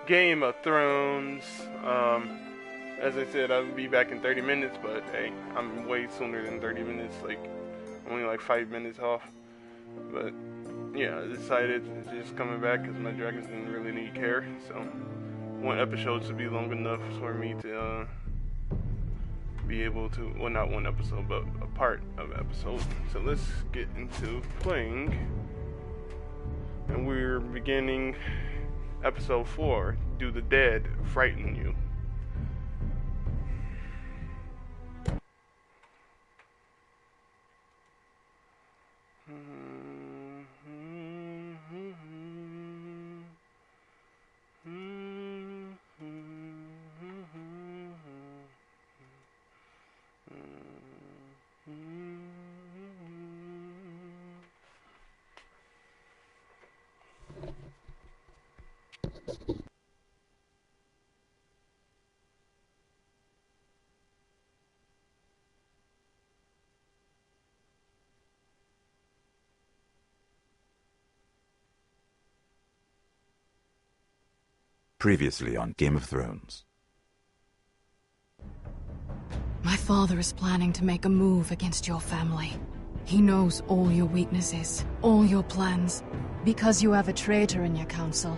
Game of Thrones. As I said, I'll be back in 30 minutes, but hey, I'm way sooner than 30 minutes, like, only like 5 minutes off. But yeah, I decided to just coming back because my dragons didn't really need care, so one episode should be long enough for me to be able to, well, not one episode, but a part of an episode. So let's get into playing, and we're beginning episode 4, Do the Dead Frighten You? Previously on Game of Thrones. My father is planning to make a move against your family. He knows all your weaknesses, all your plans, because you have a traitor in your council.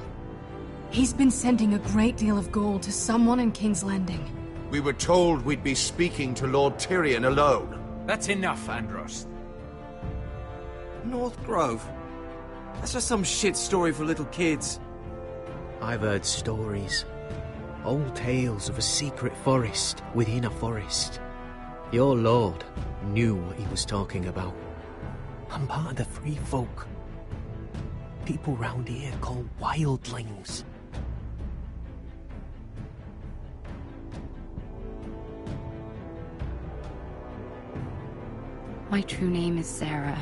He's been sending a great deal of gold to someone in King's Landing. We were told we'd be speaking to Lord Tyrion alone. That's enough, Andros. North Grove? That's just some shit story for little kids. I've heard stories. Old tales of a secret forest within a forest. Your lord knew what he was talking about. I'm part of the free folk. People round here call wildlings. My true name is Sarah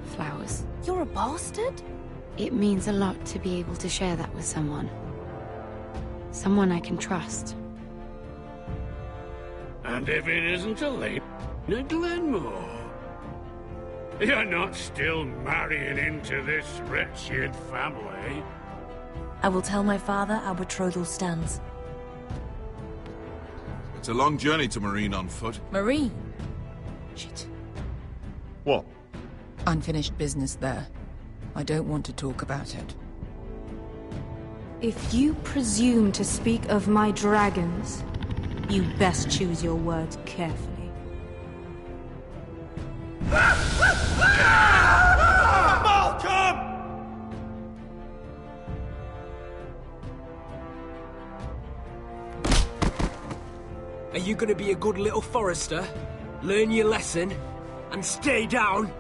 Flowers. You're a bastard? It means a lot to be able to share that with someone. Someone I can trust. And if it isn't a lady in Glenmore, you're not still marrying into this wretched family. I will tell my father our betrothal stands. It's a long journey to Marine on foot. Marine? Shit. What? Unfinished business there. I don't want to talk about it. If you presume to speak of my dragons, you best choose your words carefully. Malcolm! Are you gonna be a good little forester? Learn your lesson? And stay down?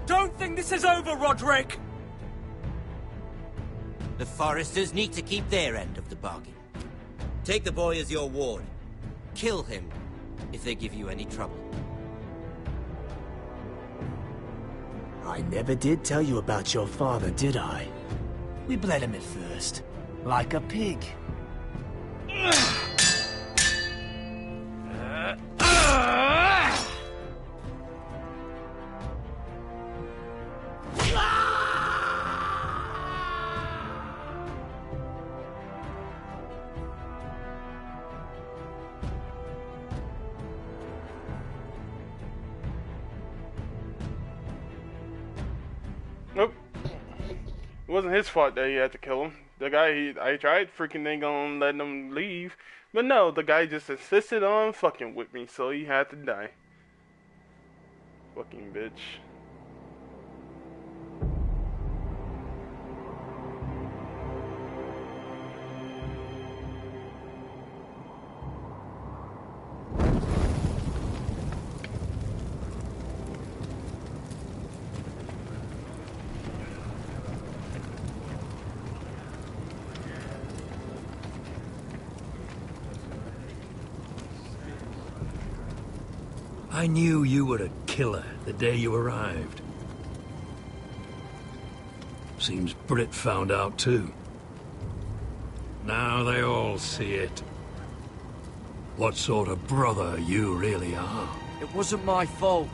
Don't think this is over, Roderick! The Foresters need to keep their end of the bargain. Take the boy as your ward. Kill him if they give you any trouble. I never did tell you about your father, did I? We bled him at first, like a pig. Nope. It wasn't his fault that he had to kill him. The guy, I tried freaking ain't gonna let him leave. But no, the guy just insisted on fucking with me, so he had to die. Fucking bitch. I knew you were a killer the day you arrived. Seems Britt found out too. Now they all see it. What sort of brother you really are. It wasn't my fault.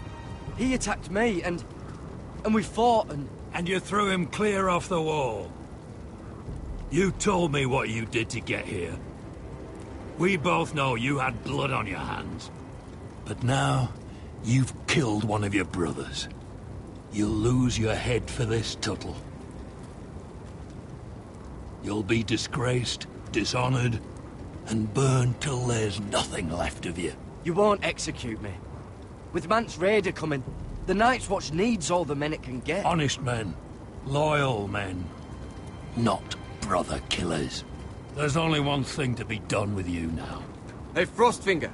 He attacked me, and we fought, and and you threw him clear off the wall. You told me what you did to get here. We both know you had blood on your hands. But now, you've killed one of your brothers. You'll lose your head for this, Tuttle. You'll be disgraced, dishonored, and burned till there's nothing left of you. You won't execute me. With Mance Rayder coming, the Night's Watch needs all the men it can get. Honest men. Loyal men. Not brother killers. There's only one thing to be done with you now. Hey, Frostfinger.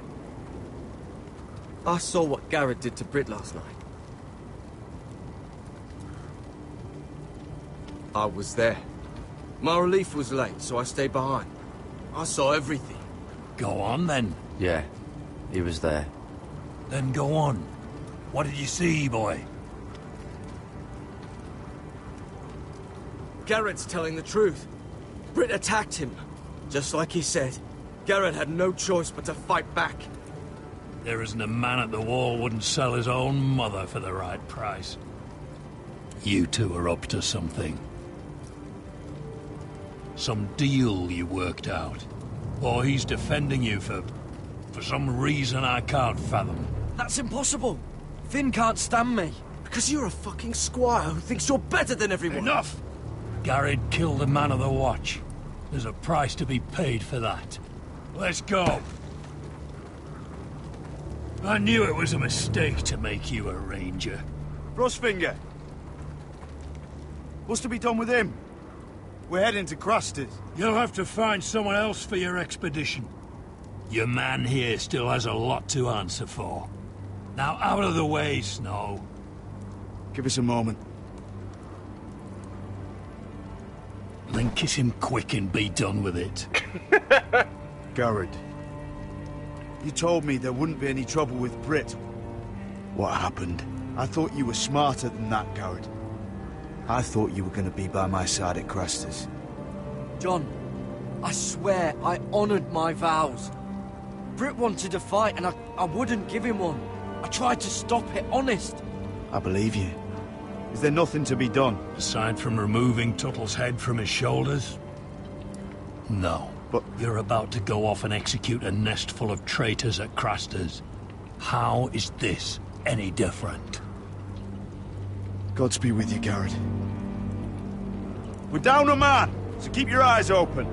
I saw what Garrett did to Britt last night. I was there. My relief was late, so I stayed behind. I saw everything. Go on, then. Yeah, he was there. Then go on. What did you see, boy? Garrett's telling the truth. Britt attacked him. Just like he said. Garrett had no choice but to fight back. There isn't a man at the wall wouldn't sell his own mother for the right price. You two are up to something. Some deal you worked out. Or he's defending you for some reason I can't fathom. That's impossible. Finn can't stand me. Because you're a fucking squire who thinks you're better than everyone. Enough! Garrett killed the man of the watch. There's a price to be paid for that. Let's go. I knew it was a mistake to make you a ranger. Frostfinger. What's to be done with him? We're heading to Crusters. You'll have to find someone else for your expedition. Your man here still has a lot to answer for. Now out of the way, Snow. Give us a moment. Then kiss him quick and be done with it. Garrett, you told me there wouldn't be any trouble with Britt. What happened? I thought you were smarter than that, Garrett. I thought you were going to be by my side at Crusters. John, I swear I honored my vows. Britt wanted to fight and I wouldn't give him one. I tried to stop it, honest. I believe you. Is there nothing to be done? Aside from removing Tuttle's head from his shoulders? No. But you're about to go off and execute a nest full of traitors at Crusters. How is this any different? Godspeed with you, Garrett. We're down a man, so keep your eyes open.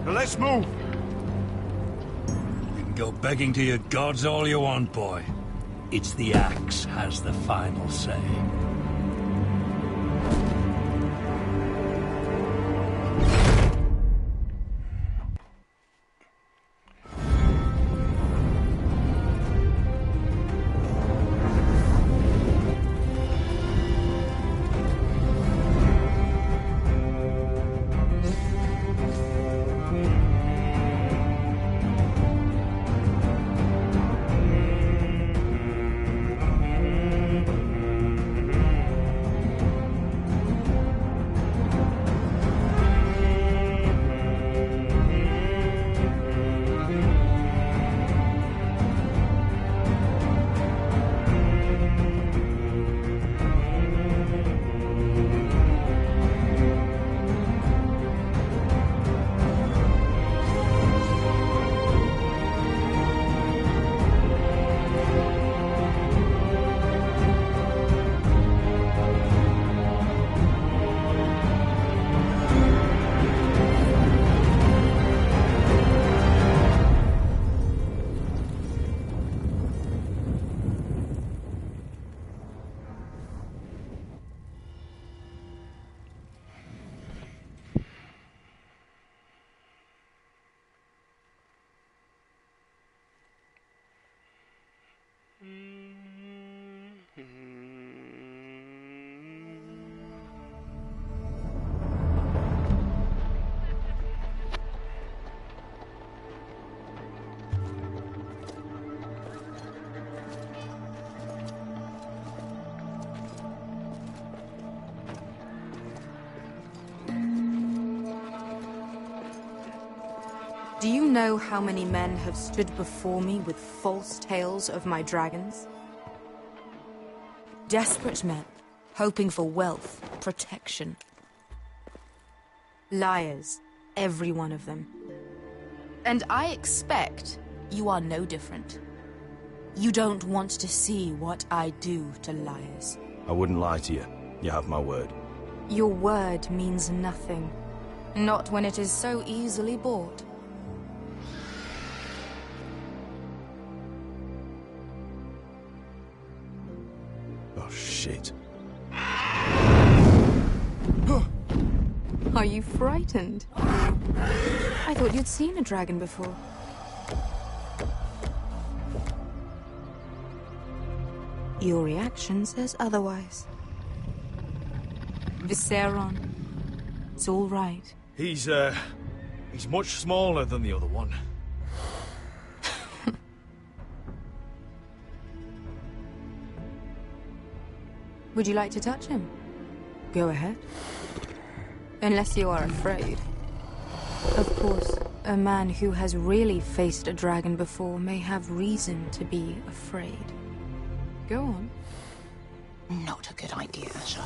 Now let's move. You can go begging to your gods all you want, boy. It's the axe has the final say. Do you know how many men have stood before me with false tales of my dragons? Desperate men hoping for wealth, protection. Liars, every one of them. And I expect you are no different. You don't want to see what I do to liars. I wouldn't lie to you. You have my word. Your word means nothing. Not when it is so easily bought. Oh, shit. Are you frightened? I thought you'd seen a dragon before. Your reaction says otherwise. Viserion. It's all right. He's much smaller than the other one. Would you like to touch him? Go ahead. Unless you are afraid. Of course, a man who has really faced a dragon before may have reason to be afraid. Go on. Not a good idea, Asher.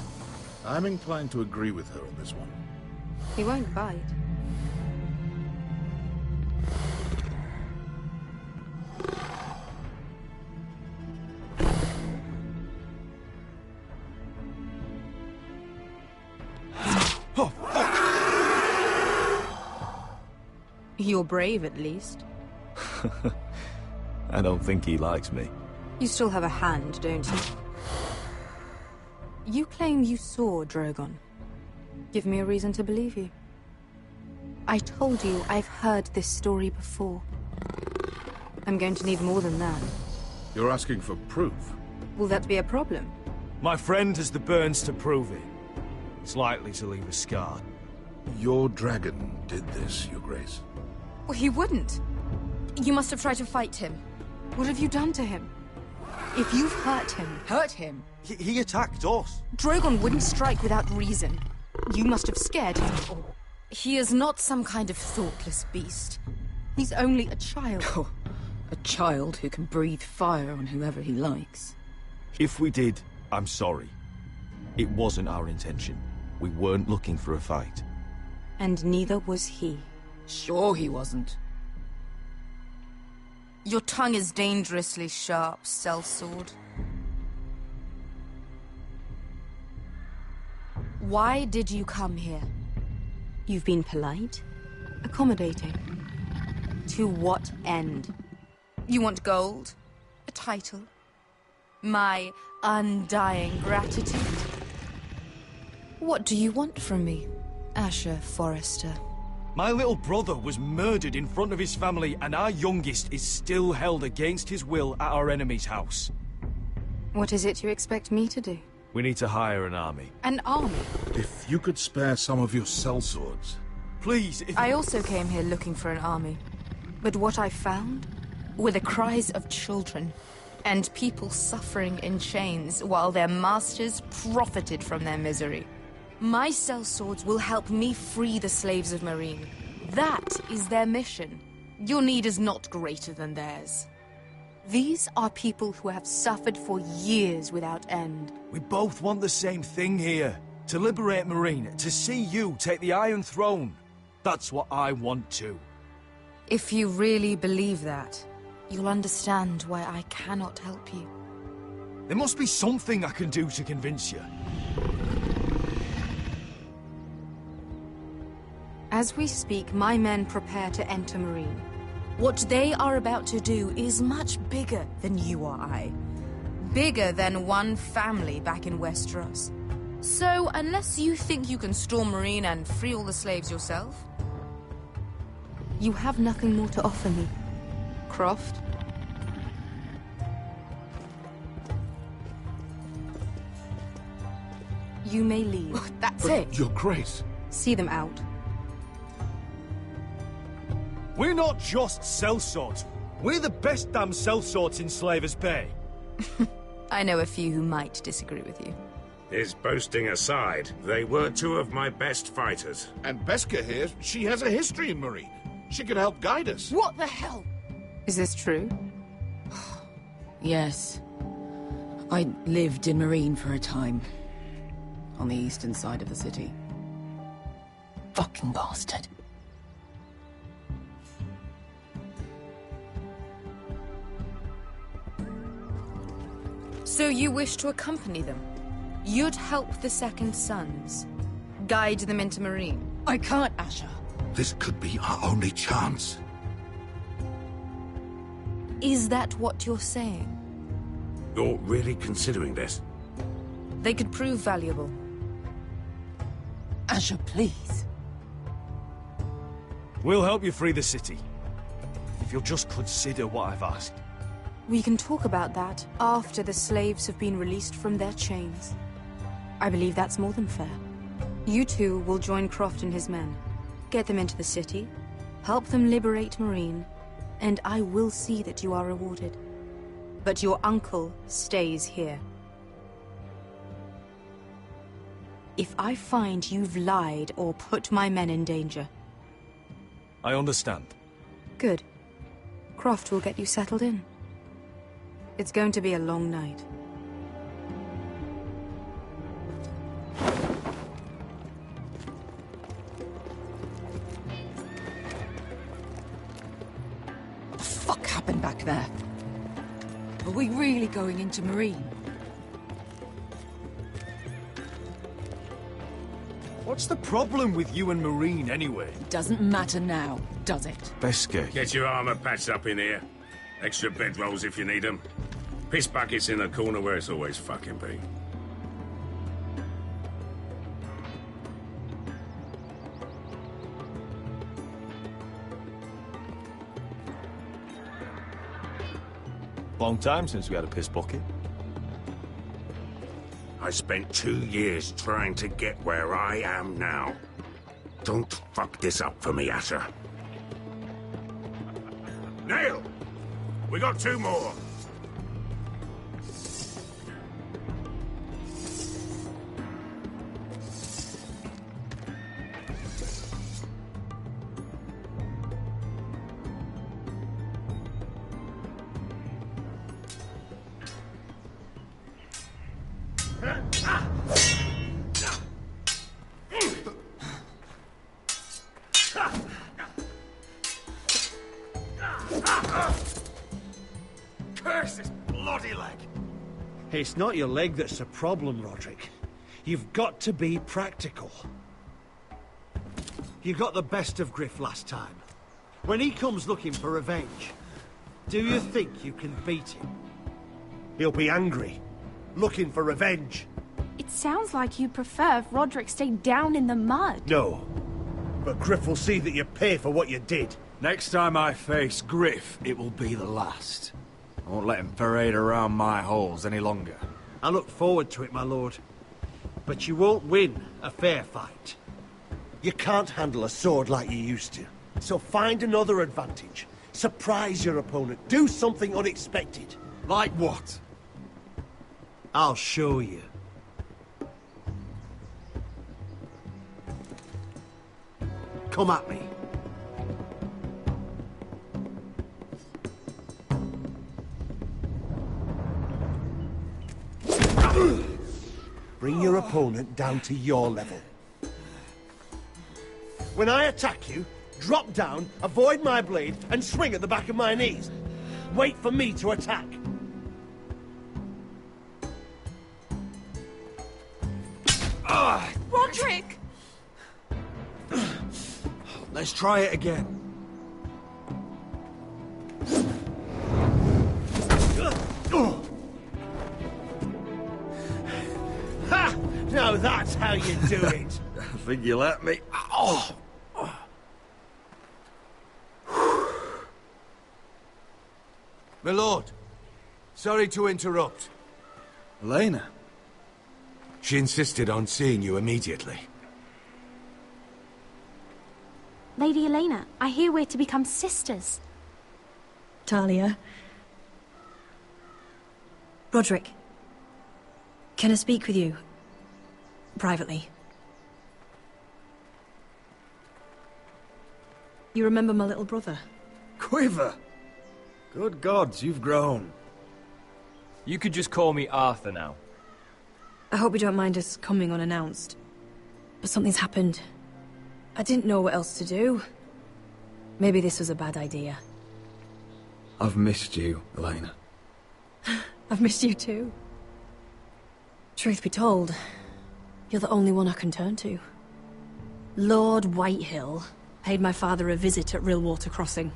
I'm inclined to agree with her on this one. He won't bite. Oh, fuck! You're brave, at least. I don't think he likes me. You still have a hand, don't you? You claim you saw Drogon. Give me a reason to believe you. I told you I've heard this story before. I'm going to need more than that. You're asking for proof? Will that be a problem? My friend has the burns to prove it. It's likely to leave a scar. Your dragon did this, Your Grace. Well, he wouldn't. You must have tried to fight him. What have you done to him? If you've hurt him... Hurt him? He attacked us. Drogon wouldn't strike without reason. You must have scared him. He is not some kind of thoughtless beast. He's only a child. Oh, a child who can breathe fire on whoever he likes. If we did, I'm sorry. It wasn't our intention. We weren't looking for a fight. And neither was he. Sure he wasn't. Your tongue is dangerously sharp, sellsword. Why did you come here? You've been polite, accommodating. To what end? You want gold? A title? My undying gratitude? What do you want from me, Asher Forrester? My little brother was murdered in front of his family, and our youngest is still held against his will at our enemy's house. What is it you expect me to do? We need to hire an army. An army? If you could spare some of your sellswords. Please, I also came here looking for an army. But what I found were the cries of children, and people suffering in chains while their masters profited from their misery. My sellswords will help me free the slaves of Meereen. That is their mission. Your need is not greater than theirs. These are people who have suffered for years without end. We both want the same thing here. To liberate Meereen, to see you take the Iron Throne. That's what I want too. If you really believe that, you'll understand why I cannot help you. There must be something I can do to convince you. As we speak, my men prepare to enter Meereen. What they are about to do is much bigger than you or I. Bigger than one family back in Westeros. So, unless you think you can storm Meereen and free all the slaves yourself, you have nothing more to offer me, Croft. You may leave. That's But it. Your Grace. See them out. We're not just sellswords. We're the best damn sellswords in Slaver's Bay. I know a few who might disagree with you. His boasting aside, they were two of my best fighters. And Beskha here, she has a history in Meereen. She could help guide us. What the hell? Is this true? Yes. I lived in Meereen for a time. on the eastern side of the city. Fucking bastard. So you wish to accompany them? You'd help the Second Sons? Guide them into Marine? I can't, Asher. This could be our only chance. Is that what you're saying? You're really considering this? They could prove valuable. Asher, please. We'll help you free the city. If you'll just consider what I've asked. We can talk about that after the slaves have been released from their chains. I believe that's more than fair. You two will join Croft and his men. Get them into the city, help them liberate Marine, and I will see that you are rewarded. But your uncle stays here. If I find you've lied or put my men in danger... I understand. Good. Croft will get you settled in. It's going to be a long night. What the fuck happened back there? Are we really going into Marine? What's the problem with you and Marine, anyway? It doesn't matter now, does it? Beskay. Get your armor patched up in here. Extra bedrolls if you need them. Piss buckets in the corner where it's always fucking been. Long time since we had a piss bucket. I spent 2 years trying to get where I am now. Don't fuck this up for me, Asher. Nail! We got 2 more. Curse this bloody leg! It's not your leg that's the problem, Roderick. You've got to be practical. You got the best of Griff last time. When he comes looking for revenge, do you think you can beat him? He'll be angry, looking for revenge. It sounds like you prefer if Roderick stayed down in the mud. No, but Griff will see that you pay for what you did. Next time I face Griff, it will be the last. I won't let him parade around my halls any longer. I look forward to it, my lord. But you won't win a fair fight. You can't handle a sword like you used to. So find another advantage. Surprise your opponent. Do something unexpected. Like what? I'll show you. Come at me. Bring your opponent down to your level. When I attack you, drop down, avoid my blade, and swing at the back of my knees. Wait for me to attack. Roderick! Let's try it again. Ha! Now that's how you do it. I think you let me. Oh! My lord, sorry to interrupt. Elena? She insisted on seeing you immediately. Lady Elena, I hear we're to become sisters. Talia. Roderick. Can I speak with you? Privately. You remember my little brother? Quiver! Good gods, you've grown. You could just call me Arthur now. I hope you don't mind us coming unannounced. But something's happened. I didn't know what else to do. Maybe this was a bad idea. I've missed you, Elena. I've missed you too. Truth be told, you're the only one I can turn to. Lord Whitehill paid my father a visit at Rillwater Crossing.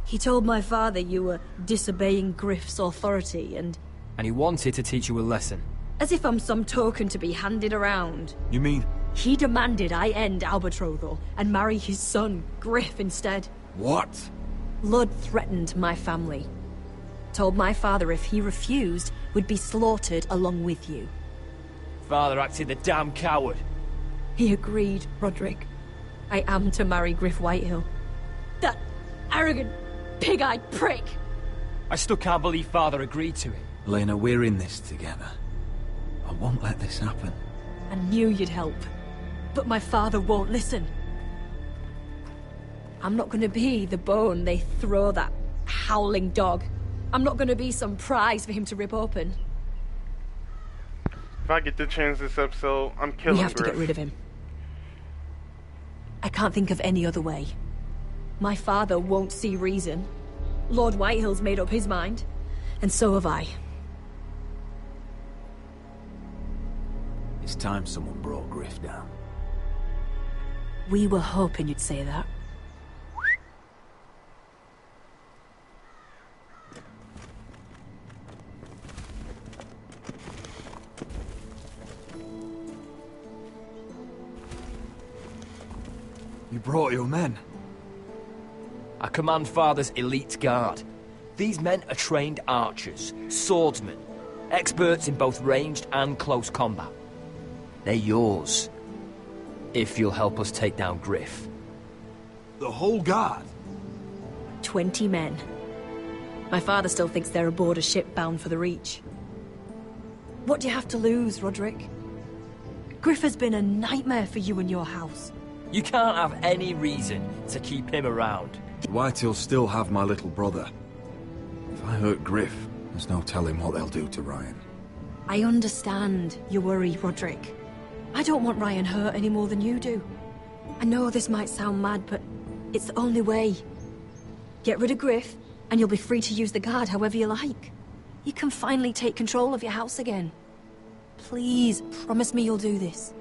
He told my father you were disobeying Griff's authority and he wanted to teach you a lesson. as if I'm some token to be handed around. You mean? He demanded I end our betrothal and marry his son, Griff, instead. What? Lud threatened my family. Told my father if he refused, we'd be slaughtered along with you. Father acted the damn coward. He agreed, Roderick. I am to marry Griff Whitehill. That arrogant, pig-eyed prick! I still can't believe Father agreed to it. Elena, we're in this together. I won't let this happen. I knew you'd help. But my father won't listen. I'm not gonna be the bone they throw that howling dog. I'm not gonna be some prize for him to rip open. If I get the chance this episode, I'm killing We have to Griff. get rid of him. I can't think of any other way. My father won't see reason. Lord Whitehill's made up his mind. And so have I. It's time someone brought Griff down. We were hoping you'd say that. You brought your men. I command Father's elite guard. These men are trained archers, swordsmen, experts in both ranged and close combat. They're yours, if you'll help us take down Griff. The whole guard? 20 men. My father still thinks they're aboard a ship bound for the Reach. What do you have to lose, Roderick? Griff has been a nightmare for you and your house. You can't have any reason to keep him around. Whitehill'll still have my little brother. If I hurt Griff, there's no telling what they'll do to Ryan. I understand your worry, Roderick. I don't want Ryan hurt any more than you do. I know this might sound mad, but it's the only way. Get rid of Griff, and you'll be free to use the guard however you like. You can finally take control of your house again. Please, promise me you'll do this.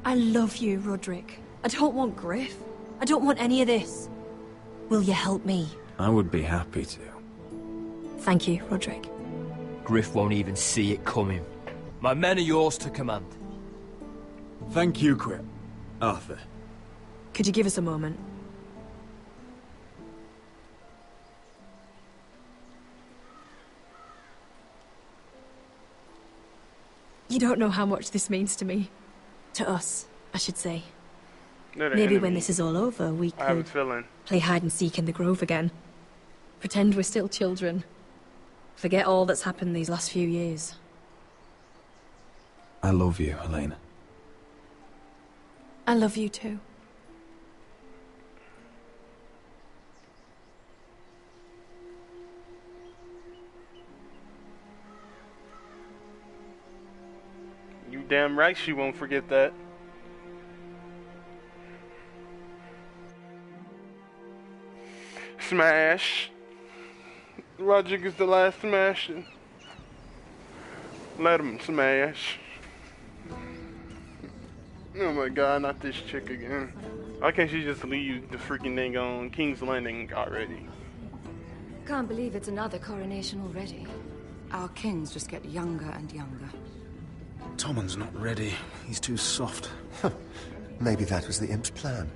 I love you, Roderick. I don't want Griff. I don't want any of this. Will you help me? I would be happy to. Thank you, Roderick. Griff won't even see it coming. My men are yours to command. Thank you, Quip. Arthur. Could you give us a moment? You don't know how much this means to me. To us, I should say. Maybe when this is all over, we I have a could feeling. play hide and seek in the Grove again. Pretend we're still children. Forget all that's happened these last few years. I love you, Elena. I love you too. You damn right she won't forget that. Smash. Roderick is the last smashing. Let him smash. Oh my god, not this chick again. Why can't she just leave the freaking thing on King's Landing already? Can't believe it's another coronation already. Our kings just get younger and younger. Tommen's not ready. He's too soft. Maybe that was the imp's plan.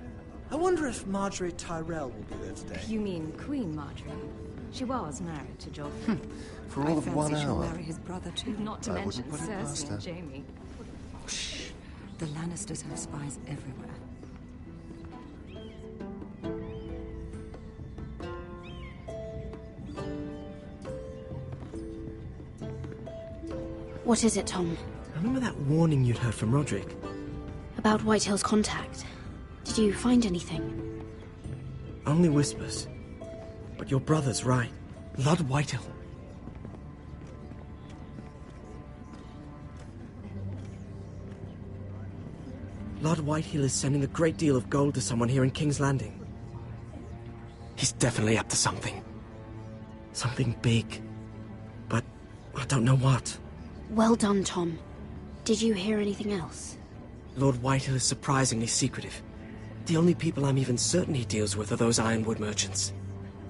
I wonder if Marjorie Tyrell will be there today. You mean Queen Marjorie? She was married to Joffrey. For all of 1 she'll hour. marry his brother too, not to I mention wouldn't put it past Cersei and her. Jaime. Shh. The Lannisters have spies everywhere. What is it, Tom? Remember that warning you'd heard from Roderick? About Whitehill's contact. Did you find anything? Only whispers. But your brother's right. Lord Whitehill. Lord Whitehill is sending a great deal of gold to someone here in King's Landing. He's definitely up to something. Something big. But I don't know what. Well done, Tom. Did you hear anything else? Lord Whitehill is surprisingly secretive. The only people I'm even certain he deals with are those Ironwood merchants.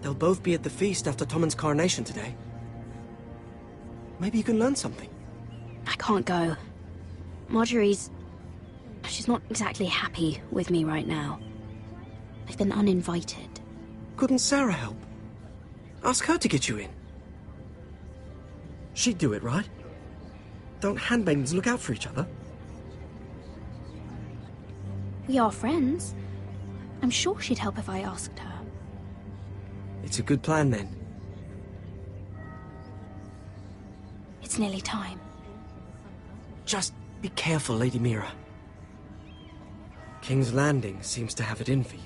They'll both be at the feast after Tommen's coronation today. Maybe you can learn something. I can't go. Marjorie's... she's not exactly happy with me right now. I've been uninvited. Couldn't Sarah help? Ask her to get you in. She'd do it, right? Don't handmaidens look out for each other? We are friends. I'm sure she'd help if I asked her. It's a good plan, then. It's nearly time. Just be careful, Lady Mira. King's Landing seems to have it in for you.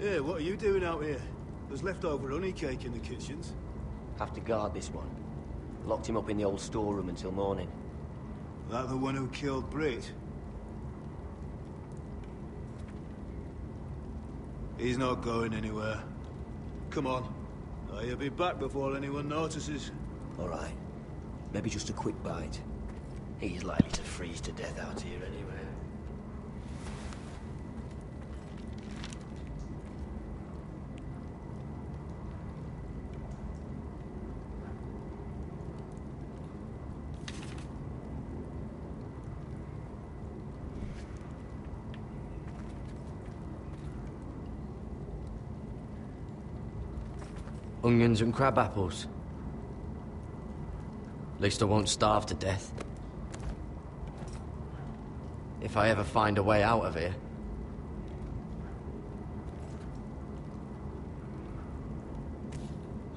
Yeah, what are you doing out here? There's leftover honey cake in the kitchens. Have to guard this one. Locked him up in the old storeroom until morning. That the one who killed Brit? He's not going anywhere. Come on. He'll be back before anyone notices. All right. Maybe just a quick bite. He's likely to freeze to death out here anyway. Onions and crab apples. At least I won't starve to death. If I ever find a way out of here.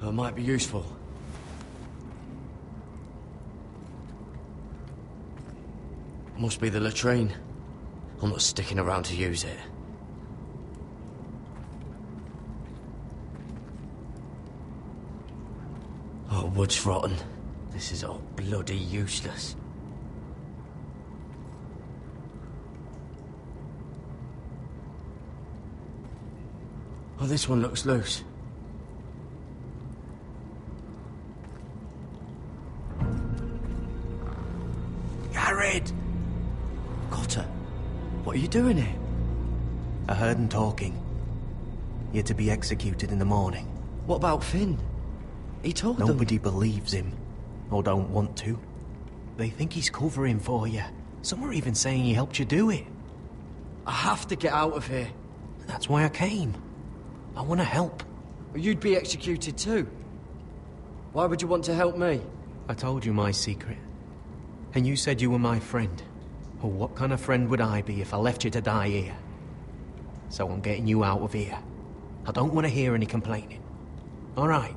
That might be useful. Must be the latrine. I'm not sticking around to use it. Oh, wood's rotten. This is all bloody useless. Oh, this one looks loose. Gared! Cotter, What are you doing here? I heard him talking. You're to be executed in the morning. What about Finn? He told them... Nobody believes him, or don't want to. They think he's covering for you. Some are even saying he helped you do it. I have to get out of here. That's why I came. I want to help. You'd be executed too. Why would you want to help me? I told you my secret. And you said you were my friend. Well, what kind of friend would I be if I left you to die here? So I'm getting you out of here. I don't want to hear any complaining. All right?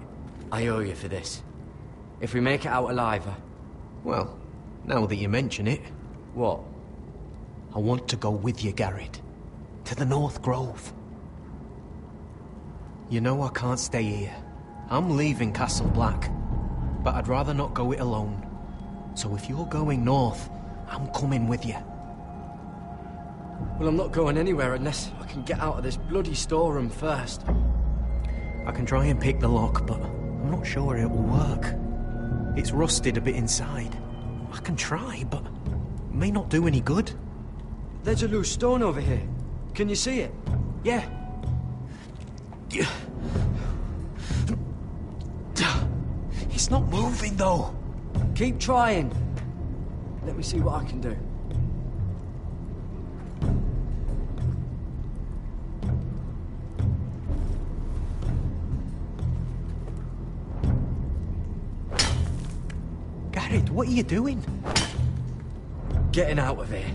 I owe you for this. If we make it out alive... Well, now that you mention it... What? I want to go with you, Gared. To the North Grove. You know I can't stay here. I'm leaving Castle Black. But I'd rather not go it alone. So if you're going north, I'm coming with you. Well, I'm not going anywhere unless I can get out of this bloody storeroom first. I can try and pick the lock, but I'm not sure it will work. It's rusted a bit inside. I can try, but it may not do any good. There's a loose stone over here. Can you see it? Yeah. It's not moving, though. Keep trying. Let me see what I can do. Gared, what are you doing? Getting out of here.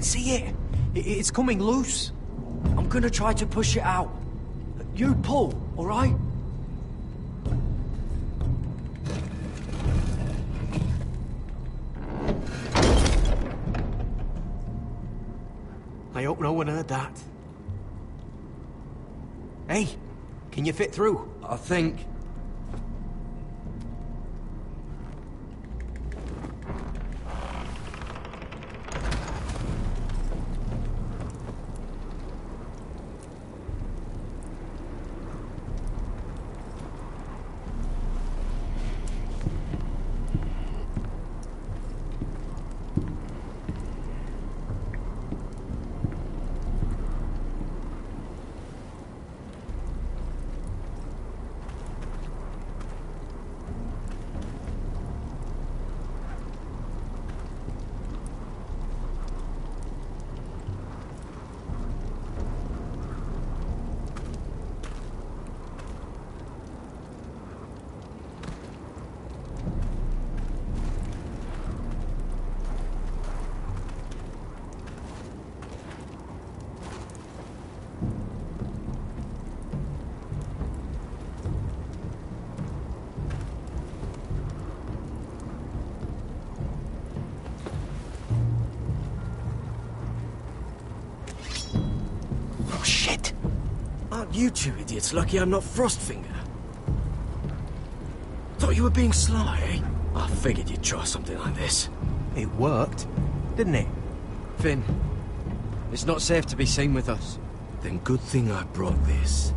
see it? It's coming loose. I'm gonna try to push it out. You pull, all right? I hope no one heard that. Hey, can you fit through? I think... You two idiots lucky I'm not Frostfinger. Thought you were being sly, eh? I figured you'd try something like this. It worked, didn't it? Finn, it's not safe to be seen with us. Then good thing I brought this.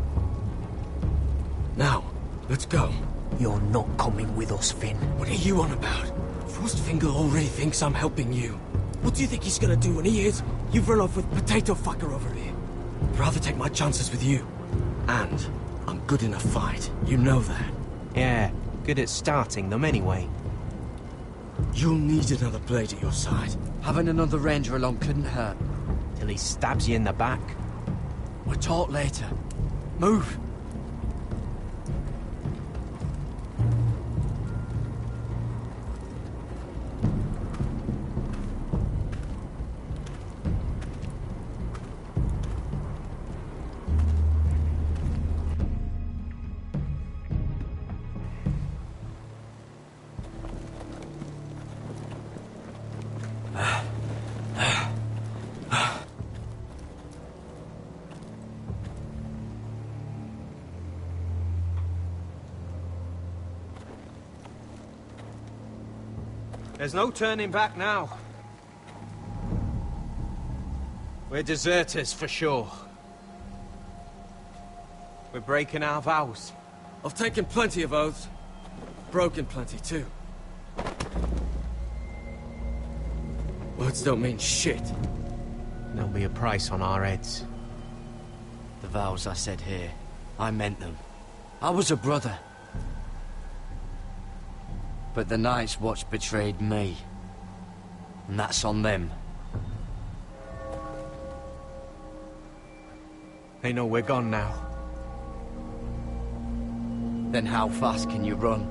Now, let's go. You're not coming with us, Finn. What are you on about? Frostfinger already thinks I'm helping you. What do you think he's gonna do when he hears you've run off with Potato Fucker over here? I'd rather take my chances with you. And I'm good in a fight. You know that. Yeah, good at starting them anyway. You'll need another blade at your side. Having another ranger along couldn't hurt. Till he stabs you in the back. We'll talk later. Move! There's no turning back now. We're deserters for sure. We're breaking our vows. I've taken plenty of oaths. Broken plenty too. Words don't mean shit. There'll be a price on our heads. The vows I said here, I meant them. I was a brother. But the Night's Watch betrayed me. And that's on them. They know we're gone now. Then how fast can you run?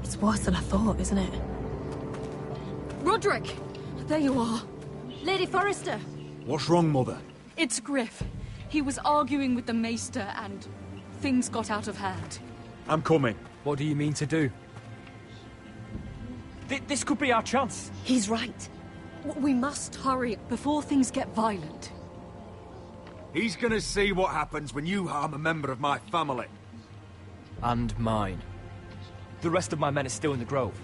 It's worse than I thought, isn't it? Roderick! There you are. Lady Forrester! What's wrong, Mother? It's Griff. He was arguing with the Maester and things got out of hand. I'm coming. What do you mean to do? This could be our chance. He's right. We must hurry before things get violent. He's gonna see what happens when you harm a member of my family. And mine. The rest of my men are still in the grove.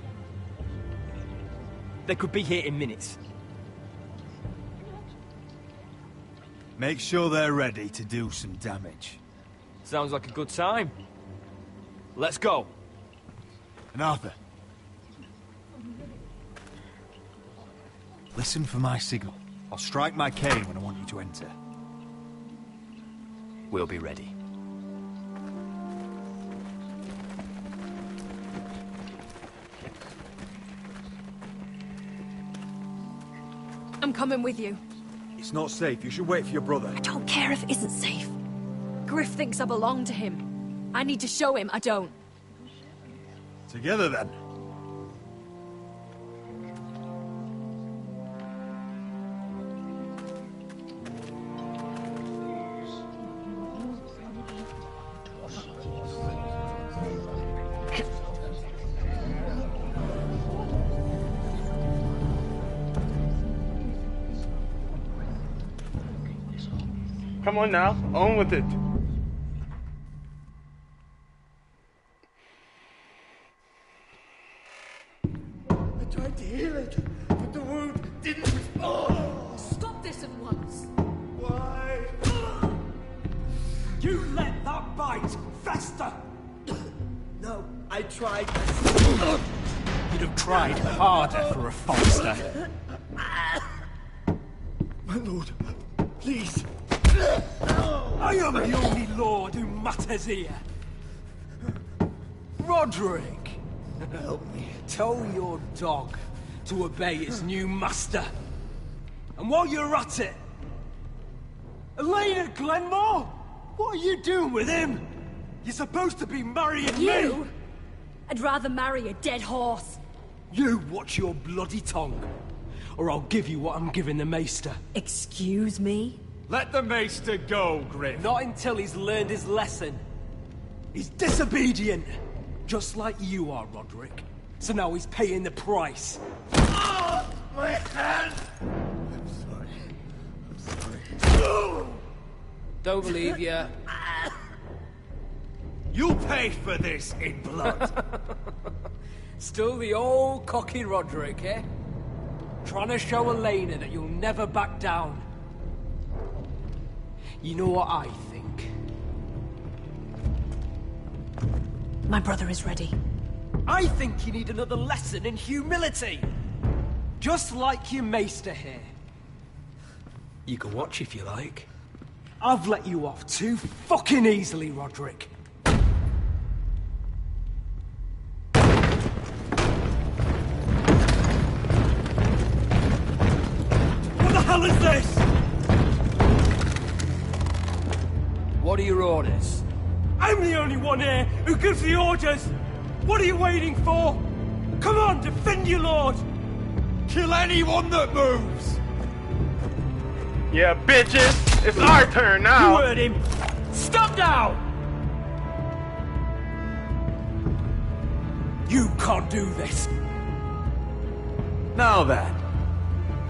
They could be here in minutes. Make sure they're ready to do some damage. Sounds like a good time. Let's go. And Arthur. Listen for my signal. I'll strike my cane when I want you to enter. We'll be ready. I'm coming with you. It's not safe. You should wait for your brother. I don't care if it isn't safe. Griff thinks I belong to him. I need to show him I don't. Together, then. Come on now, on with it. I tried to heal it, but the wound didn't respond. Stop this at once. Why? You let that bite fester! No, I tried. You'd have tried harder for a Forrester. My lord, please. I am the only lord who matters here. Roderick! Help me. Tell your dog to obey his new master. And while you're at it... Elena Glenmore? What are you doing with him? You're supposed to be marrying me! I'd rather marry a dead horse. You watch your bloody tongue, or I'll give you what I'm giving the Maester. Excuse me? Let the Maester go, Griff. Not until he's learned his lesson. He's disobedient, just like you are, Roderick. So now he's paying the price. Oh, my hand! I'm sorry. Don't believe you. You'll pay for this in blood. Still the old cocky Roderick, eh? Trying to show Elena that you'll never back down. You know what I think? My brother is ready. I think you need another lesson in humility. Just like your maester here. You can watch if you like. I've let you off too fucking easily, Roderick. What the hell is this? What are your orders? I'm the only one here who gives the orders! What are you waiting for? Come on, defend your lord! Kill anyone that moves! Yeah, bitches! It's our turn now! You heard him! Stop now! You can't do this! Now then,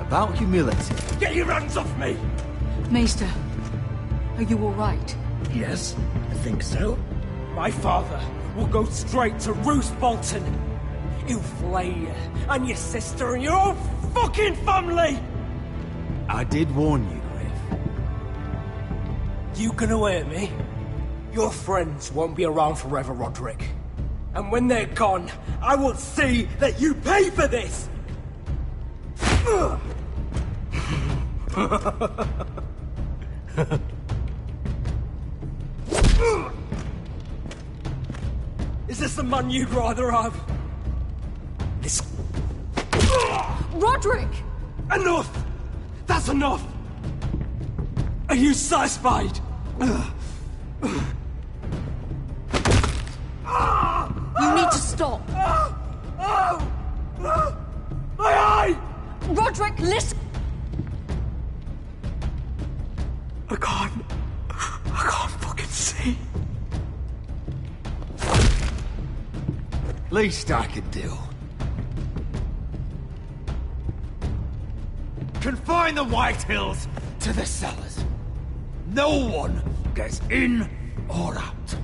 about humility. Get your hands off me! Maester, are you all right? Yes, I think so. My father will go straight to Roose Bolton. He'll flay you, and your sister, and your whole fucking family! I did warn you, Griff. You gonna hear me? Your friends won't be around forever, Roderick. And when they're gone, I will see that you pay for this! Is this the man you'd rather have? This... Roderick! Enough! That's enough! Are you satisfied? You need to stop. My eye! Roderick, listen! I can't fucking see. Least I can do. Confine the White Hills to the cellars. No one gets in or out.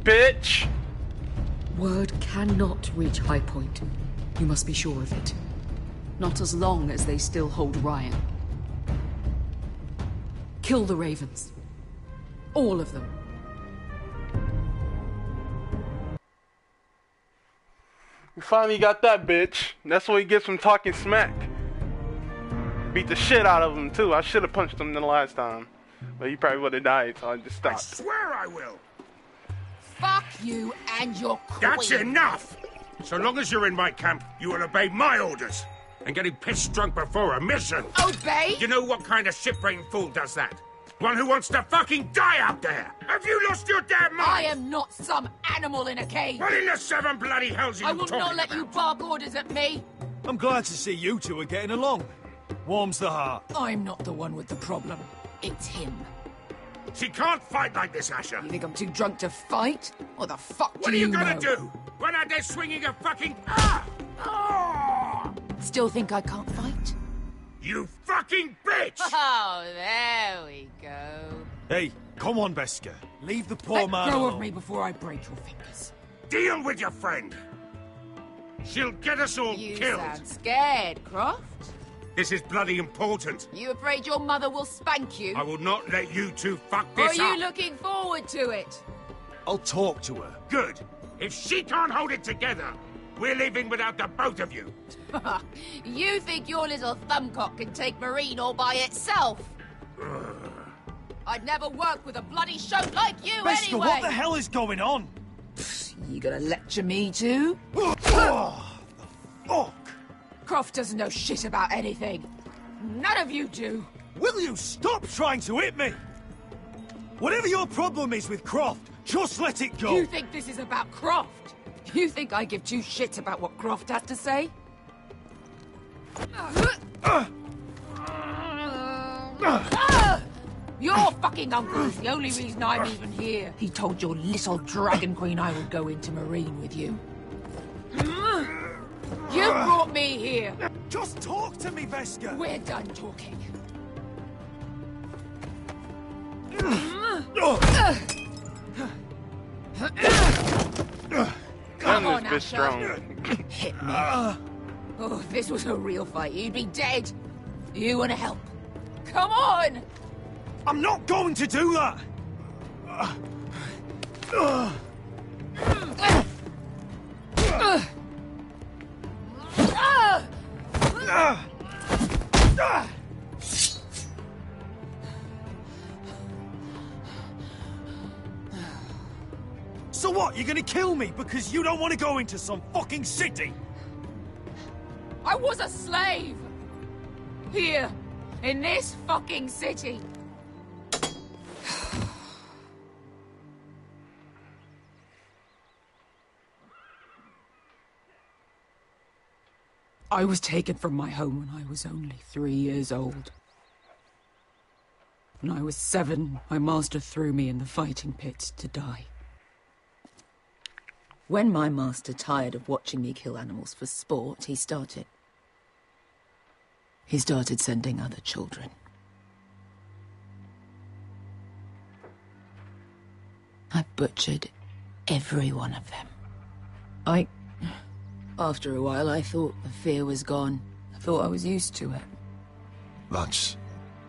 bitch! Word cannot reach High Point. You must be sure of it. Not as long as they still hold Ryan. Kill the Ravens. All of them. We finally got that bitch. That's what he gets from talking smack. Beat the shit out of him too. I should have punched him the last time. But he probably would have died, so I just stopped. I swear I will! Fuck you and your queen. That's enough! So long as you're in my camp, you will obey my orders. And getting pissed drunk before a mission. Obey? You know what kind of ship-brained fool does that? One who wants to fucking die out there! Have you lost your damn mind? I am not some animal in a cage. What in the seven bloody hells are you I will talking not let about? you bark orders at me. I'm glad to see you two are getting along. Warms the heart. I'm not the one with the problem. It's him. She can't fight like this, Asher. You think I'm too drunk to fight? What the fuck What do are you know? gonna do? Run out there swinging a fucking... Still think I can't fight? You fucking bitch! Oh, there we go. Hey, come on, Beskar. Leave the poor Let man go alone. of me before I break your fingers. Deal with your friend. She'll get us all You killed. sound scared, Croft. This is bloody important. You afraid your mother will spank you? I will not let you two fuck Or this are you up. looking forward to it? I'll talk to her. Good. If she can't hold it together, we're leaving without the both of you. You think your little thumbcock can take Marine all by itself? I'd never work with a bloody shote like you Beskar, anyway! what the hell is going on? You gonna lecture me too? Fuck! Croft doesn't know shit about anything. None of you do. Will you stop trying to hit me? Whatever your problem is with Croft, just let it go. You think this is about Croft? You think I give two shits about what Croft has to say? Your fucking uncle is the only reason I'm even here. He told your little dragon queen I would go into Marine with you. You brought me here. Just talk to me, Beskar. We're done talking. Come on, This bitch Asher. strong. Hit me. Oh, if this was a real fight, you'd be dead. You want to help? Come on! I'm not going to do that! So what, you're gonna kill me because you don't want to go into some fucking city? I was a slave! Here, in this fucking city. I was taken from my home when I was only 3 years old. When I was 7, my master threw me in the fighting pit to die. When my master tired of watching me kill animals for sport, he started sending other children. I butchered every one of them. After a while, I thought the fear was gone. I thought I was used to it. Lads,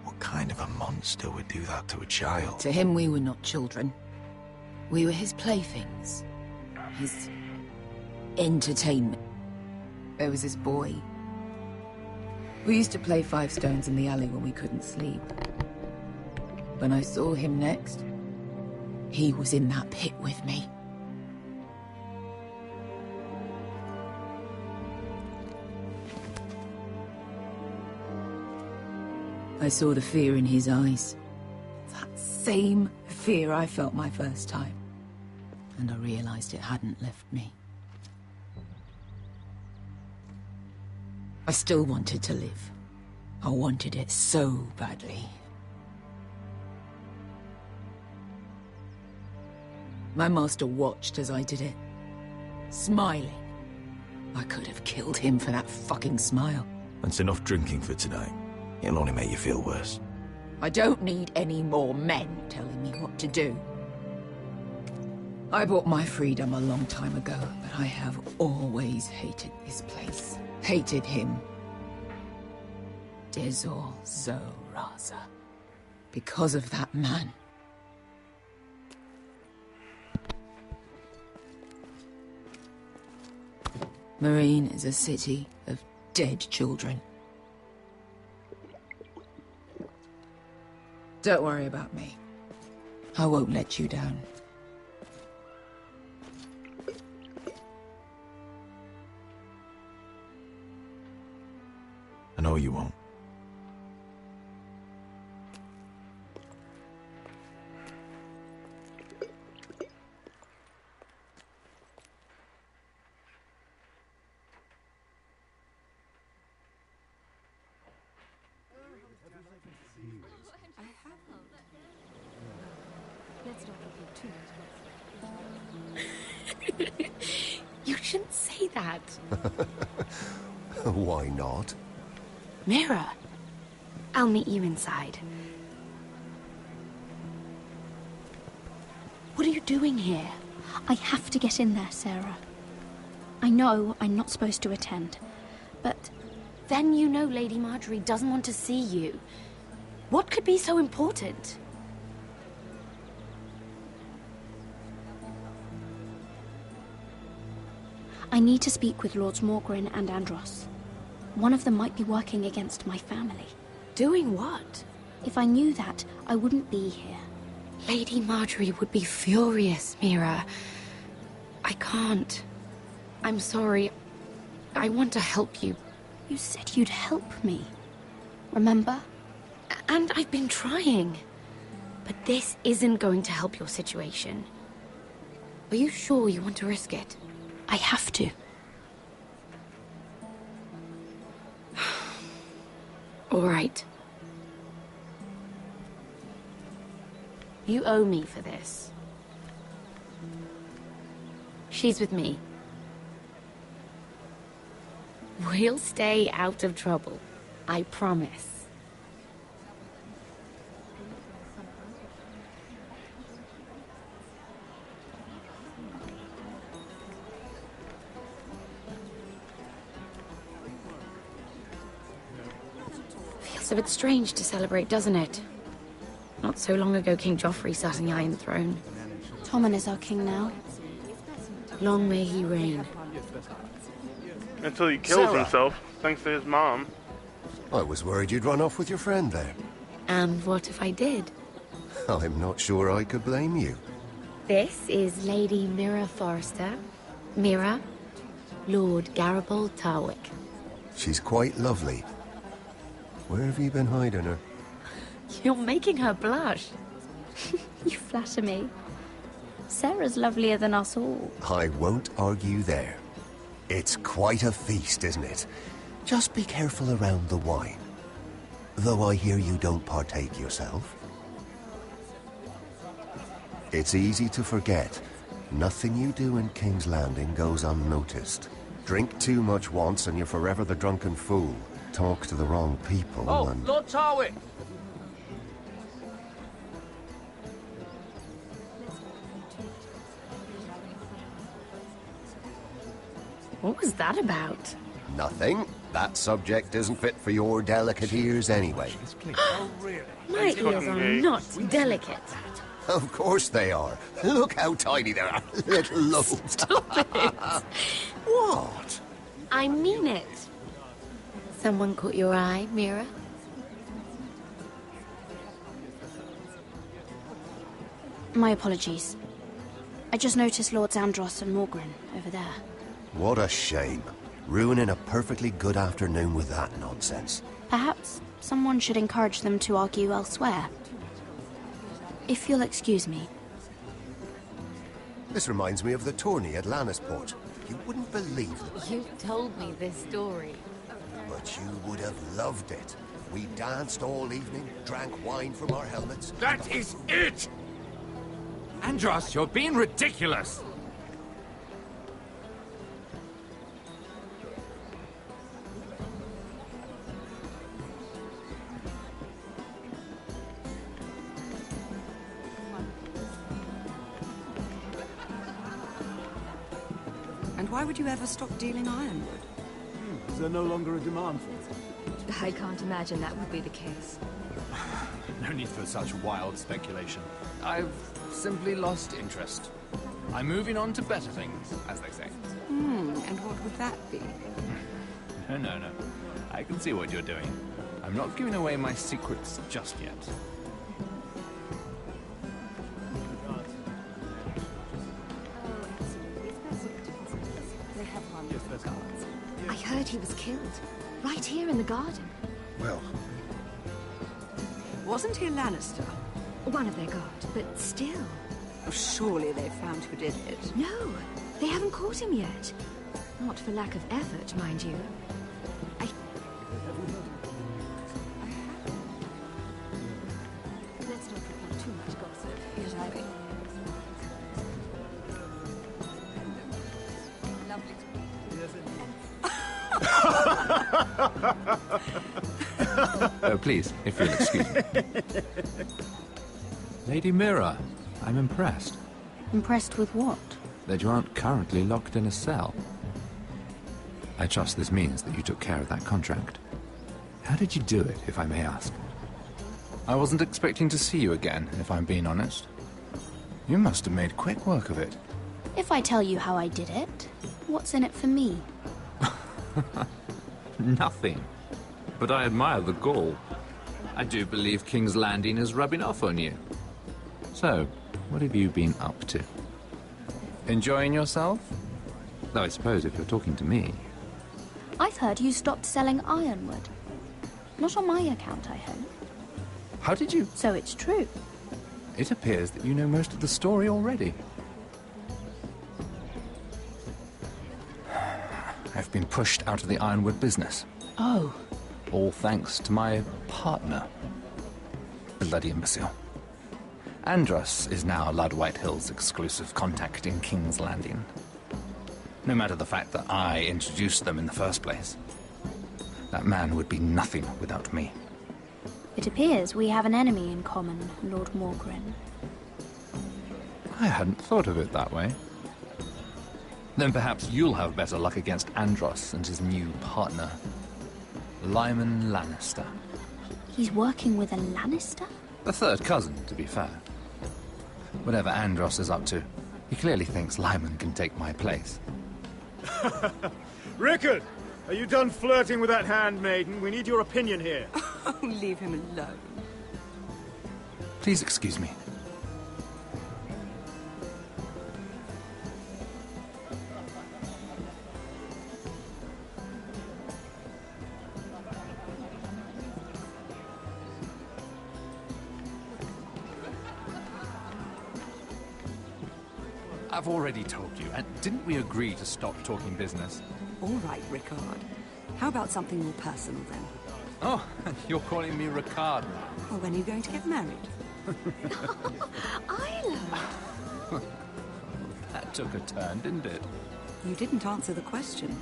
what kind of a monster would do that to a child? To him, we were not children. We were his playthings. His entertainment. There was this boy. We used to play 5 stones in the alley when we couldn't sleep. When I saw him next, he was in that pit with me. I saw the fear in his eyes. That same fear I felt my first time. And I realized it hadn't left me. I still wanted to live. I wanted it so badly. My master watched as I did it, smiling. I could have killed him for that fucking smile. That's enough drinking for tonight. It'll only make you feel worse. I don't need any more men telling me what to do. I bought my freedom a long time ago, but I have always hated this place. Hated him. Dezor Zo Raza. Because of that man. Marine is a city of dead children. Don't worry about me. I won't let you down. I know you won't. You shouldn't say that. Why not? Mira, I'll meet you inside. What are you doing here? I have to get in there, Sarah. I know I'm not supposed to attend, but... Then you know Lady Marjorie doesn't want to see you. What could be so important? I need to speak with Lords Morgren and Andros. One of them might be working against my family. Doing what? If I knew that, I wouldn't be here. Lady Marjorie would be furious, Mira. I can't. I'm sorry. I want to help you. You said you'd help me. Remember? And I've been trying. But this isn't going to help your situation. Are you sure you want to risk it? I have to. All right. You owe me for this. She's with me. We'll stay out of trouble. I promise. Feels a bit strange to celebrate, doesn't it? Not so long ago, King Joffrey sat on the Iron Throne. Tommen is our king now. Long may he reign. Until he kills himself, thanks to his mom. I was worried you'd run off with your friend there. And what if I did? I'm not sure I could blame you. This is Lady Mira Forrester. Mira, Lord Garibald Tarwick. She's quite lovely. Where have you been hiding her? You're making her blush. You flatter me. Sarah's lovelier than us all. I won't argue there. It's quite a feast, isn't it? Just be careful around the wine. Though I hear you don't partake yourself. It's easy to forget. Nothing you do in King's Landing goes unnoticed. Drink too much once and you're forever the drunken fool. Talk to the wrong people and... Lord Tarwick! What was that about? Nothing. That subject isn't fit for your delicate ears anyway. My ears are not delicate. Of course they are. Look how tiny they are. Little lobes. Stop it. What? I mean it. Someone caught your eye, Mira? My apologies. I just noticed Lords Andros and Morgren over there. What a shame. Ruining a perfectly good afternoon with that nonsense. Perhaps someone should encourage them to argue elsewhere. If you'll excuse me. This reminds me of the tourney at Lannisport. You wouldn't believe it. You told me this story. But you would have loved it. We danced all evening, drank wine from our helmets. That is it! Andros, you're being ridiculous! And why would you ever stop dealing ironwood? Is there no longer a demand for it? I can't imagine that would be the case. No need for such wild speculation. I've simply lost interest. I'm moving on to better things, as they say. And what would that be? No. I can see what you're doing. I'm not giving away my secrets just yet. I heard he was killed. Right here in the garden. Well... Wasn't he a Lannister? One of their guard, but still. Oh, surely they found who did it. No, they haven't caught him yet. Not for lack of effort, mind you. Let's not report too much gossip. Yes, I Oh, please, if you'll excuse me. Lady Mira, I'm impressed. Impressed with what? That you aren't currently locked in a cell. I trust this means that you took care of that contract. How did you do it, if I may ask? I wasn't expecting to see you again, if I'm being honest. You must have made quick work of it. If I tell you how I did it, what's in it for me? Nothing. But I admire the gall. I do believe King's Landing is rubbing off on you. So, what have you been up to? Enjoying yourself? Though I suppose if you're talking to me... I've heard you stopped selling ironwood. Not on my account, I hope. How did you... So it's true. It appears that you know most of the story already. I've been pushed out of the ironwood business. Oh. All thanks to my partner. Bloody imbecile. Andros is now Lud Whitehill's exclusive contact in King's Landing. No matter the fact that I introduced them in the first place. That man would be nothing without me. It appears we have an enemy in common, Lord Morgren. I hadn't thought of it that way. Then perhaps you'll have better luck against Andros and his new partner, Lyman Lannister. He's working with a Lannister? The third cousin, to be fair. Whatever Andros is up to, he clearly thinks Lyman can take my place. Rickard! Are you done flirting with that handmaiden? We need your opinion here. Oh, leave him alone. Please excuse me. I've already told you, and didn't we agree to stop talking business? All right, Rickard. How about something more personal, then? Oh, you're calling me Ricard now. Well, when are you going to get married? Isla! That took a turn, didn't it? You didn't answer the question.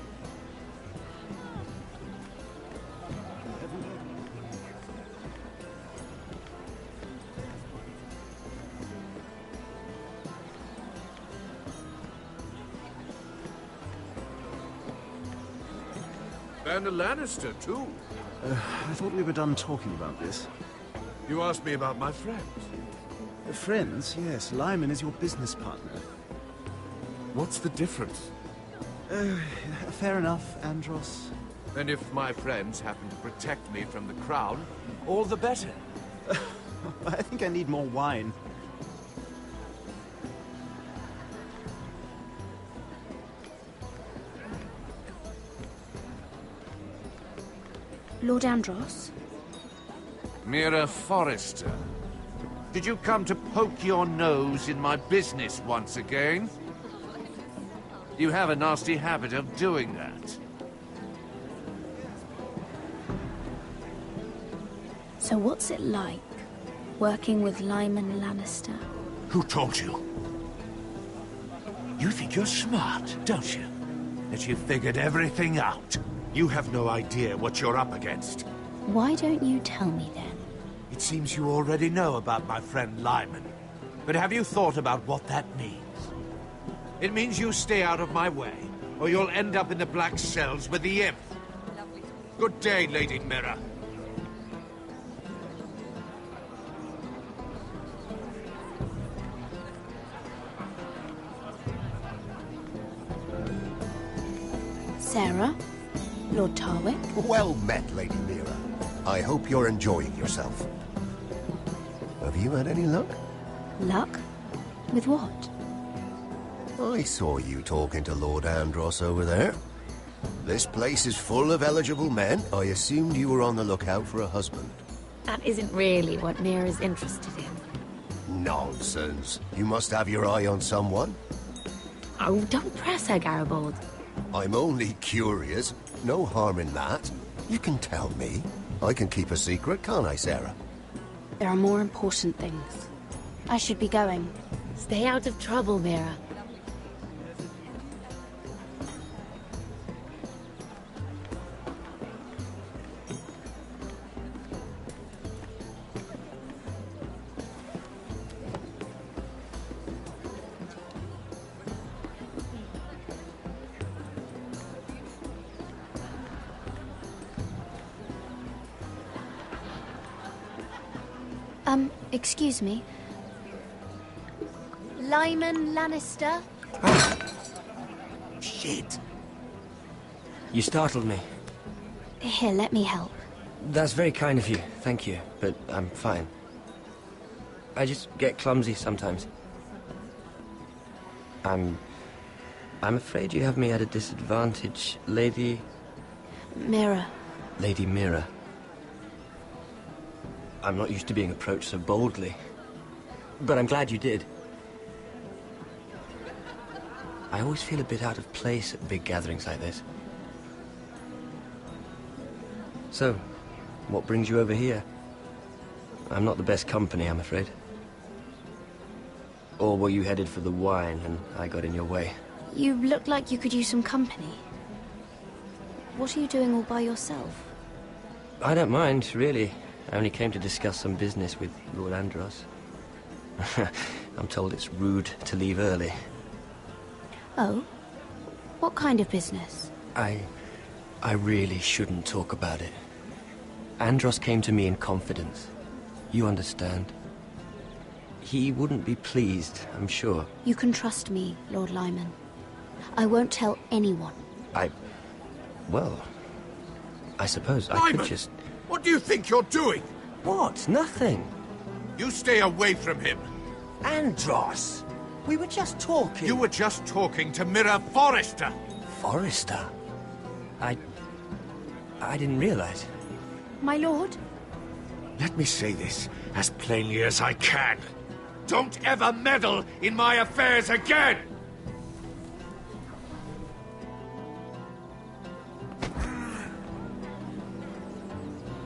And a Lannister, too. I thought we were done talking about this. You asked me about my friends. Friends? Yes. Lyman is your business partner. What's the difference? Fair enough, Andros. And if my friends happen to protect me from the crown, all the better. I think I need more wine. Lord Andros? Mira Forrester. Did you come to poke your nose in my business once again? You have a nasty habit of doing that. So what's it like, working with Lyman Lannister? Who told you? You think you're smart, don't you? That you've figured everything out. You have no idea what you're up against. Why don't you tell me then? It seems you already know about my friend Lyman. But have you thought about what that means? It means you stay out of my way, or you'll end up in the black cells with the imp. Good day, Lady Mira. Sarah? Lord Tarwick? Well met, Lady Mira. I hope you're enjoying yourself. Have you had any luck? Luck? With what? I saw you talking to Lord Andros over there. This place is full of eligible men. I assumed you were on the lookout for a husband. That isn't really what Mira's interested in. Nonsense. You must have your eye on someone. Oh, don't press her, Garibald. I'm only curious. No harm in that. You can tell me. I can keep a secret, can't I, Sarah? There are more important things. I should be going. Stay out of trouble, Mira. Excuse me. Lyman Lannister? Shit. You startled me. Here, let me help. That's very kind of you, thank you, but I'm fine. I just get clumsy sometimes. I'm afraid you have me at a disadvantage, Lady... Mira. Lady Mira. I'm not used to being approached so boldly, but I'm glad you did. I always feel a bit out of place at big gatherings like this. So, what brings you over here? I'm not the best company, I'm afraid. Or were you headed for the wine and I got in your way? You look like you could use some company. What are you doing all by yourself? I don't mind, really. I only came to discuss some business with Lord Andros. I'm told it's rude to leave early. Oh? What kind of business? I really shouldn't talk about it. Andros came to me in confidence. You understand? He wouldn't be pleased, I'm sure. You can trust me, Lord Lyman. I won't tell anyone. Well, I suppose I Lyman! could just... What do you think you're doing? What? Nothing. You stay away from him. Andros! We were just talking. You were just talking to Mira Forrester. Forrester? I didn't realize. My lord? Let me say this as plainly as I can. Don't ever meddle in my affairs again!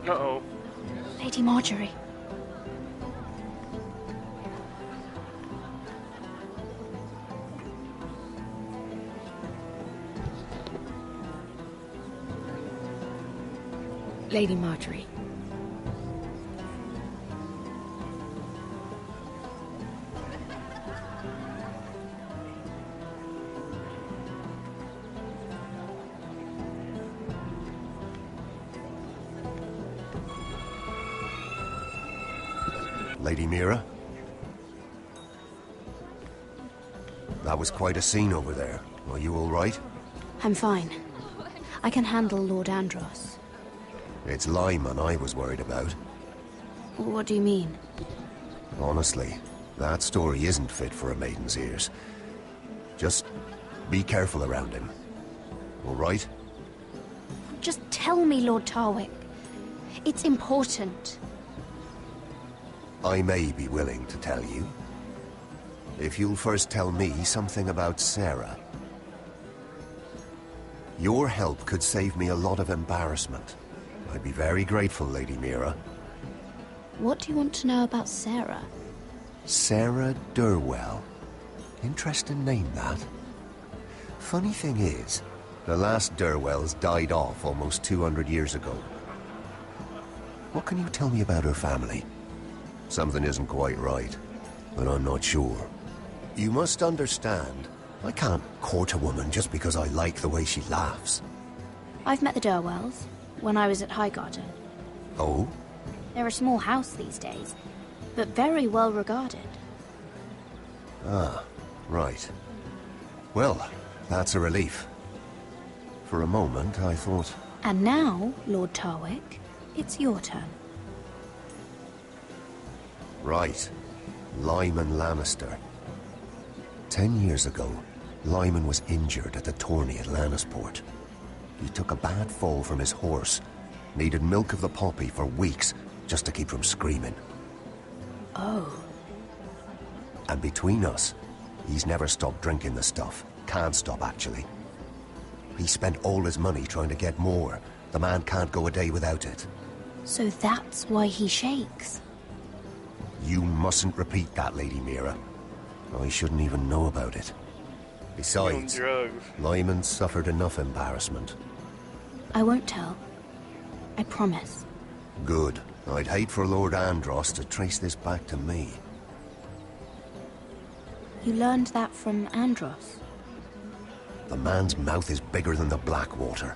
Uh-oh. Lady Marjorie. Lady Marjorie. Lady Mira? That was quite a scene over there. Are you all right? I'm fine. I can handle Lord Andros. It's Lyman I was worried about. What do you mean? Honestly, that story isn't fit for a maiden's ears. Just be careful around him. All right? Just tell me, Lord Tarwick. It's important. I may be willing to tell you. If you'll first tell me something about Sarah. Your help could save me a lot of embarrassment. I'd be very grateful, Lady Mira. What do you want to know about Sarah? Sarah Durwell. Interesting name, that. Funny thing is, the last Durwells died off almost 200 years ago. What can you tell me about her family? Something isn't quite right, but I'm not sure. You must understand, I can't court a woman just because I like the way she laughs. I've met the Durwells when I was at Highgarden. Oh? They're a small house these days, but very well regarded. Ah, right. Well, that's a relief. For a moment, I thought... And now, Lord Tarwick, it's your turn. Right. Lyman Lannister. 10 years ago, Lyman was injured at the tourney at Lannisport. He took a bad fall from his horse. Needed milk of the poppy for weeks just to keep from screaming. Oh. And between us, he's never stopped drinking the stuff. Can't stop, actually. He spent all his money trying to get more. The man can't go a day without it. So that's why he shakes. You mustn't repeat that, Lady Mira. I shouldn't even know about it. Besides, Lyman suffered enough embarrassment. I won't tell. I promise. Good. I'd hate for Lord Andros to trace this back to me. You learned that from Andros? The man's mouth is bigger than the Blackwater.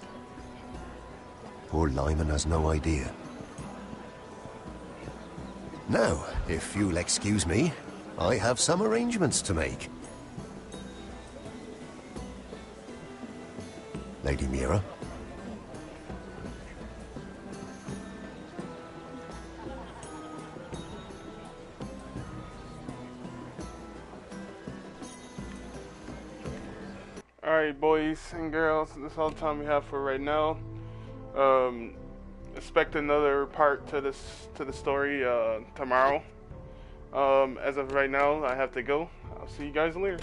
Poor Lyman has no idea. Now, if you'll excuse me, I have some arrangements to make. Lady Mira? Alright, boys and girls, that's all the time we have for right now. Expect another part to the story tomorrow. As of right now, I have to go. I'll see you guys later.